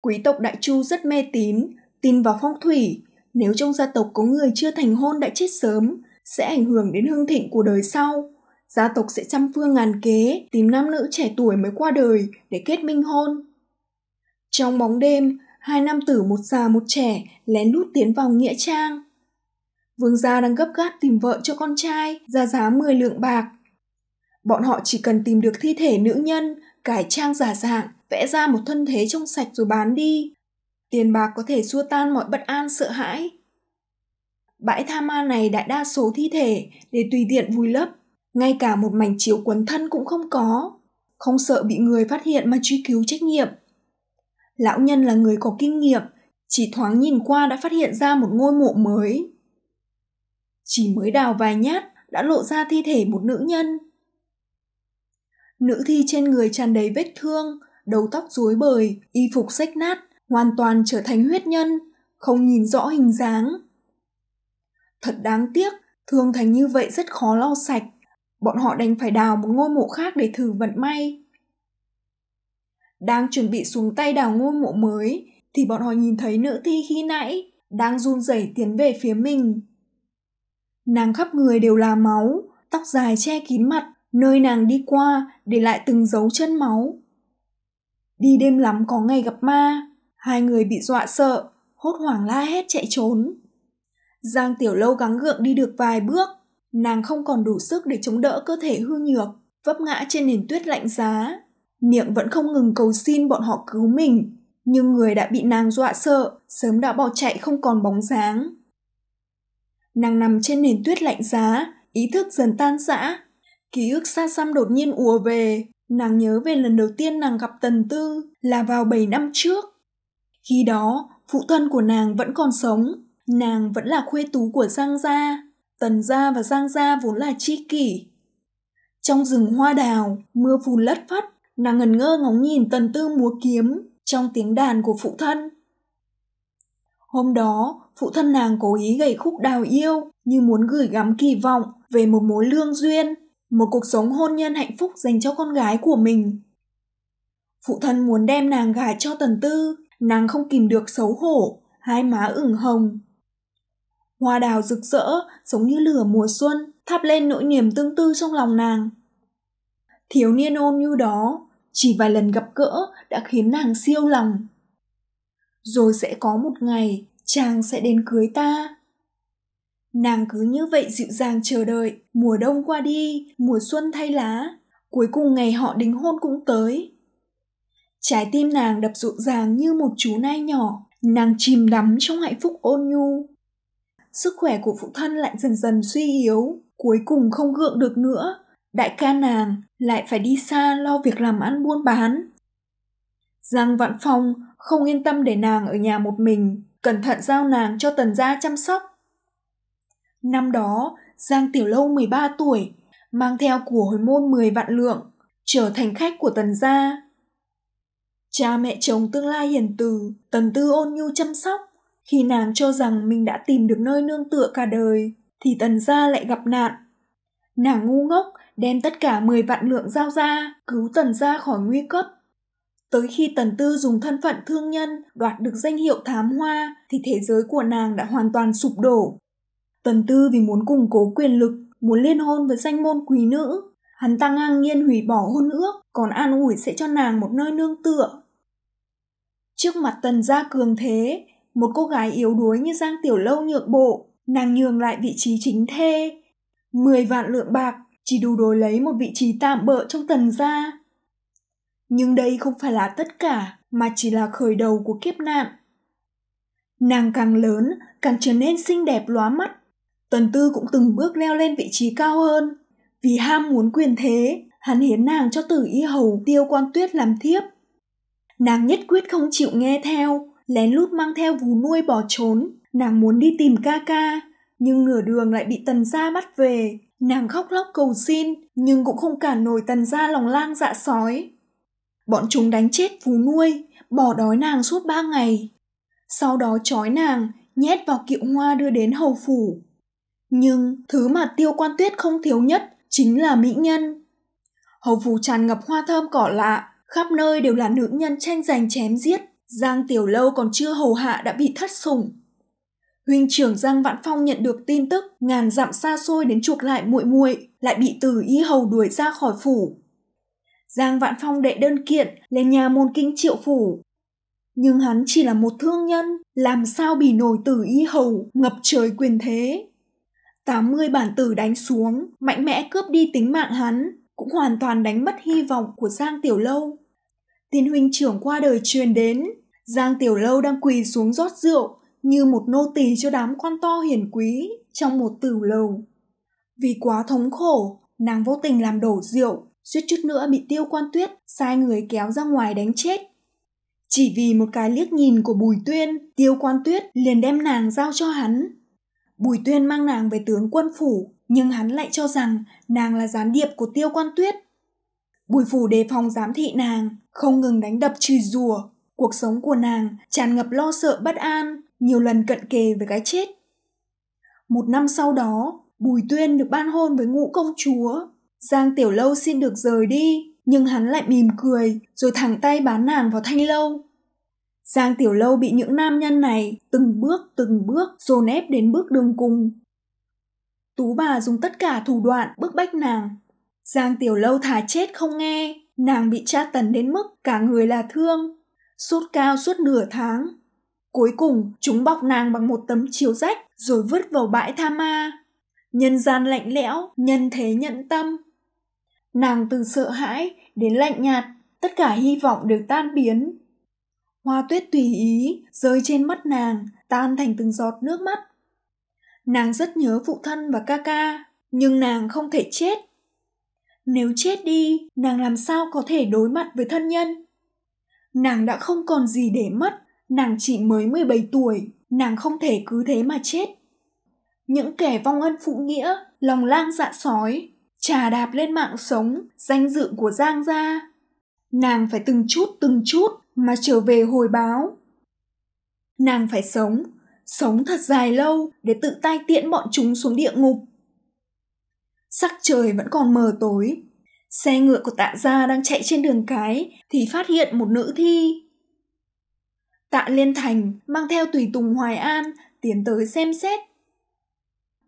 Quý tộc Đại Chu rất mê tín, tin vào phong thủy. Nếu trong gia tộc có người chưa thành hôn đã chết sớm, sẽ ảnh hưởng đến hưng thịnh của đời sau. Gia tộc sẽ trăm phương ngàn kế tìm nam nữ trẻ tuổi mới qua đời để kết minh hôn. Trong bóng đêm, hai nam tử một già một trẻ lén lút tiến vào nghĩa trang. Vương gia đang gấp gáp tìm vợ cho con trai, ra giá 10 lượng bạc. Bọn họ chỉ cần tìm được thi thể nữ nhân, cải trang giả dạng, vẽ ra một thân thế trong sạch rồi bán đi. Tiền bạc có thể xua tan mọi bất an sợ hãi. Bãi tha ma này đại đa số thi thể để tùy tiện vùi lấp, ngay cả một mảnh chiếu quấn thân cũng không có, không sợ bị người phát hiện mà truy cứu trách nhiệm. Lão nhân là người có kinh nghiệm, chỉ thoáng nhìn qua đã phát hiện ra một ngôi mộ mới. Chỉ mới đào vài nhát đã lộ ra thi thể một nữ nhân. Nữ thi trên người tràn đầy vết thương, đầu tóc rối bời, y phục rách nát, hoàn toàn trở thành huyết nhân, không nhìn rõ hình dáng. Thật đáng tiếc, thương thành như vậy rất khó lau sạch. Bọn họ đành phải đào một ngôi mộ khác để thử vận may. Đang chuẩn bị xuống tay đào ngôi mộ mới, thì bọn họ nhìn thấy nữ thi khi nãy đang run rẩy tiến về phía mình. Nàng khắp người đều là máu, tóc dài che kín mặt, nơi nàng đi qua để lại từng dấu chân máu. Đi đêm lắm có ngày gặp ma, hai người bị dọa sợ, hốt hoảng la hét chạy trốn. Giang Tiểu Lâu gắng gượng đi được vài bước, nàng không còn đủ sức để chống đỡ cơ thể hư nhược, vấp ngã trên nền tuyết lạnh giá. Miệng vẫn không ngừng cầu xin bọn họ cứu mình, nhưng người đã bị nàng dọa sợ, sớm đã bỏ chạy không còn bóng dáng. Nàng nằm trên nền tuyết lạnh giá, ý thức dần tan rã. Ký ức xa xăm đột nhiên ùa về, nàng nhớ về lần đầu tiên nàng gặp Tần Tư là vào 7 năm trước. Khi đó, phụ thân của nàng vẫn còn sống, nàng vẫn là khuê tú của Giang gia. Tần gia và Giang gia vốn là tri kỷ. Trong rừng hoa đào, mưa phùn lất phất, nàng ngẩn ngơ ngóng nhìn Tần Tư múa kiếm trong tiếng đàn của phụ thân. Hôm đó, phụ thân nàng cố ý gảy khúc đào yêu như muốn gửi gắm kỳ vọng về một mối lương duyên, một cuộc sống hôn nhân hạnh phúc dành cho con gái của mình. Phụ thân muốn đem nàng gả cho Tần Tư, nàng không kìm được xấu hổ, hai má ửng hồng. Hoa đào rực rỡ, giống như lửa mùa xuân, thắp lên nỗi niềm tương tư trong lòng nàng. Thiếu niên ôn nhu đó, chỉ vài lần gặp gỡ đã khiến nàng siêu lòng. Rồi sẽ có một ngày, chàng sẽ đến cưới ta. Nàng cứ như vậy dịu dàng chờ đợi, mùa đông qua đi, mùa xuân thay lá, cuối cùng ngày họ đính hôn cũng tới. Trái tim nàng đập rộn ràng như một chú nai nhỏ, nàng chìm đắm trong hạnh phúc ôn nhu. Sức khỏe của phụ thân lại dần dần suy yếu, cuối cùng không gượng được nữa. Đại ca nàng lại phải đi xa lo việc làm ăn buôn bán. Giang Vạn Phong không yên tâm để nàng ở nhà một mình, cẩn thận giao nàng cho Tần gia chăm sóc. Năm đó, Giang Tiểu Lâu 13 tuổi, mang theo của hồi môn 10 vạn lượng, trở thành khách của Tần gia. Cha mẹ chồng tương lai hiền từ, Tần Tư ôn nhu chăm sóc. Khi nàng cho rằng mình đã tìm được nơi nương tựa cả đời, thì Tần gia lại gặp nạn. Nàng ngu ngốc đem tất cả 10 vạn lượng giao ra, cứu Tần gia khỏi nguy cấp. Tới khi Tần Tư dùng thân phận thương nhân đoạt được danh hiệu thám hoa, thì thế giới của nàng đã hoàn toàn sụp đổ. Tần Tư vì muốn củng cố quyền lực, muốn liên hôn với danh môn quý nữ, hắn ta ngang nhiên hủy bỏ hôn ước, còn an ủi sẽ cho nàng một nơi nương tựa. Trước mặt Tần gia cường thế, một cô gái yếu đuối như Giang Tiểu Lâu nhượng bộ, nàng nhường lại vị trí chính thê. 10 vạn lượng bạc chỉ đủ đổi lấy một vị trí tạm bợ trong Tần gia. Nhưng đây không phải là tất cả, mà chỉ là khởi đầu của kiếp nạn. Nàng càng lớn, càng trở nên xinh đẹp lóa mắt. Tần Tư cũng từng bước leo lên vị trí cao hơn. Vì ham muốn quyền thế, hắn hiến nàng cho Tử Y hầu Tiêu Quan Tuyết làm thiếp. Nàng nhất quyết không chịu nghe theo, lén lút mang theo vú nuôi bỏ trốn. Nàng muốn đi tìm ca ca, nhưng nửa đường lại bị Tần gia bắt về. Nàng khóc lóc cầu xin, nhưng cũng không cản nổi Tần gia lòng lang dạ sói. Bọn chúng đánh chết vú nuôi, bỏ đói nàng suốt 3 ngày. Sau đó trói nàng, nhét vào kiệu hoa đưa đến hầu phủ. Nhưng thứ mà Tiêu Quan Tuyết không thiếu nhất chính là mỹ nhân. Hầu phủ tràn ngập hoa thơm cỏ lạ, khắp nơi đều là nữ nhân tranh giành chém giết. Giang Tiểu Lâu còn chưa hầu hạ đã bị thất sủng. Huynh trưởng Giang Vãn Phong nhận được tin tức ngàn dặm xa xôi đến chuộc lại muội muội, lại bị Tử Y Hầu đuổi ra khỏi phủ. Giang Vãn Phong đệ đơn kiện lên nhà môn kinh Triệu phủ. Nhưng hắn chỉ là một thương nhân, làm sao bì nổi Tử Y Hầu ngập trời quyền thế. 80 bản tử đánh xuống, mạnh mẽ cướp đi tính mạng hắn, cũng hoàn toàn đánh mất hy vọng của Giang Tiểu Lâu. Tin huynh trưởng qua đời truyền đến, Giang Tiểu Lâu đang quỳ xuống rót rượu như một nô tỳ cho đám quan to hiển quý trong một tử lầu. Vì quá thống khổ, nàng vô tình làm đổ rượu, suýt chút nữa bị Tiêu Quan Tuyết sai người kéo ra ngoài đánh chết. Chỉ vì một cái liếc nhìn của Bùi Tuyên, Tiêu Quan Tuyết liền đem nàng giao cho hắn. Bùi Tuyên mang nàng về tướng quân phủ, nhưng hắn lại cho rằng nàng là gián điệp của Tiêu Quan Tuyết. Bùi phủ đề phòng giám thị nàng, không ngừng đánh đập chửi rủa. Cuộc sống của nàng tràn ngập lo sợ bất an, nhiều lần cận kề với cái chết. 1 năm sau đó, Bùi Tuyên được ban hôn với Ngũ công chúa. Giang Tiểu Lâu xin được rời đi, nhưng hắn lại mỉm cười rồi thẳng tay bán nàng vào thanh lâu. Giang Tiểu Lâu bị những nam nhân này từng bước dồn ép đến bước đường cùng. Tú bà dùng tất cả thủ đoạn bức bách nàng. Giang Tiểu Lâu thà chết không nghe, nàng bị tra tấn đến mức cả người là thương, sốt cao suốt nửa tháng. Cuối cùng chúng bọc nàng bằng một tấm chiếu rách rồi vứt vào bãi tha ma. Nhân gian lạnh lẽo, nhân thế nhẫn tâm. Nàng từ sợ hãi đến lạnh nhạt, tất cả hy vọng đều tan biến. Hoa tuyết tùy ý rơi trên mắt nàng, tan thành từng giọt nước mắt. Nàng rất nhớ phụ thân và ca ca, nhưng nàng không thể chết. Nếu chết đi, nàng làm sao có thể đối mặt với thân nhân? Nàng đã không còn gì để mất, nàng chỉ mới 17 tuổi, nàng không thể cứ thế mà chết. Những kẻ vong ân phụ nghĩa, lòng lang dạ sói, chà đạp lên mạng sống, danh dự của Giang gia. Nàng phải từng chút mà trở về hồi báo. Nàng phải sống thật dài lâu để tự tay tiễn bọn chúng xuống địa ngục. Sắc trời vẫn còn mờ tối. Xe ngựa của Tạ gia đang chạy trên đường cái thì phát hiện một nữ thi. Tạ Liên Thành mang theo tùy tùng Hoài An tiến tới xem xét.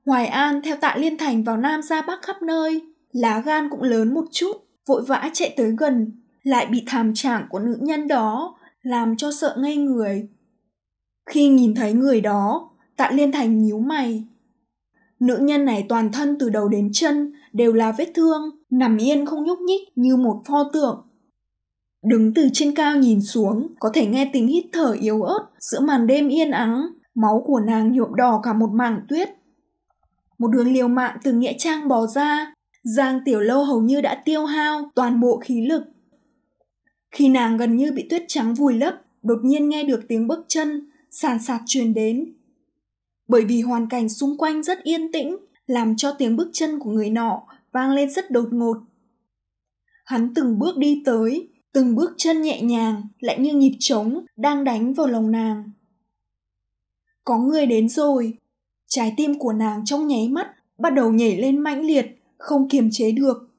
Hoài An theo Tạ Liên Thành vào Nam ra Bắc khắp nơi, lá gan cũng lớn một chút, vội vã chạy tới gần, lại bị thảm trạng của nữ nhân đó làm cho sợ ngây người. Khi nhìn thấy người đó, Tạ Liên Thành nhíu mày. Nữ nhân này toàn thân từ đầu đến chân đều là vết thương, nằm yên không nhúc nhích như một pho tượng. Đứng từ trên cao nhìn xuống, có thể nghe tiếng hít thở yếu ớt giữa màn đêm yên ắng, máu của nàng nhuộm đỏ cả một mảng tuyết. Một đường liều mạng từ nghĩa trang bò ra, Giang Tiểu Lâu hầu như đã tiêu hao toàn bộ khí lực. Khi nàng gần như bị tuyết trắng vùi lấp, đột nhiên nghe được tiếng bước chân sàn sạt truyền đến. Bởi vì hoàn cảnh xung quanh rất yên tĩnh, làm cho tiếng bước chân của người nọ vang lên rất đột ngột. Hắn từng bước đi tới, từng bước chân nhẹ nhàng, lại như nhịp trống đang đánh vào lòng nàng. Có người đến rồi. Trái tim của nàng trong nháy mắt bắt đầu nhảy lên mãnh liệt, không kiềm chế được.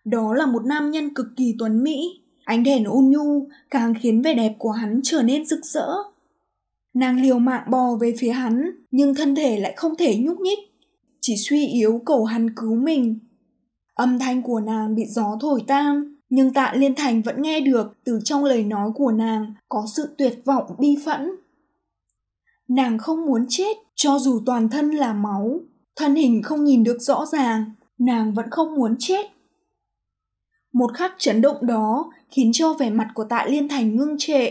Đó là một nam nhân cực kỳ tuấn mỹ, ánh đèn ôn nhu càng khiến vẻ đẹp của hắn trở nên rực rỡ. Nàng liều mạng bò về phía hắn, nhưng thân thể lại không thể nhúc nhích, chỉ suy yếu cầu hắn cứu mình. Âm thanh của nàng bị gió thổi tan, nhưng Tạ Liên Thành vẫn nghe được từ trong lời nói của nàng có sự tuyệt vọng bi phẫn. Nàng không muốn chết, cho dù toàn thân là máu, thân hình không nhìn được rõ ràng, nàng vẫn không muốn chết. Một khắc chấn động đó khiến cho vẻ mặt của Tạ Liên Thành ngưng trệ.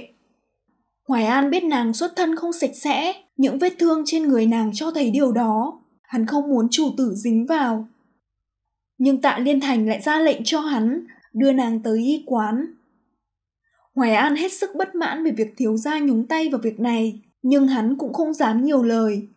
Hoài An biết nàng xuất thân không sạch sẽ, những vết thương trên người nàng cho thấy điều đó. Hắn không muốn chủ tử dính vào. Nhưng Tạ Liên Thành lại ra lệnh cho hắn đưa nàng tới y quán. Hoài An hết sức bất mãn về việc thiếu gia nhúng tay vào việc này, nhưng hắn cũng không dám nhiều lời.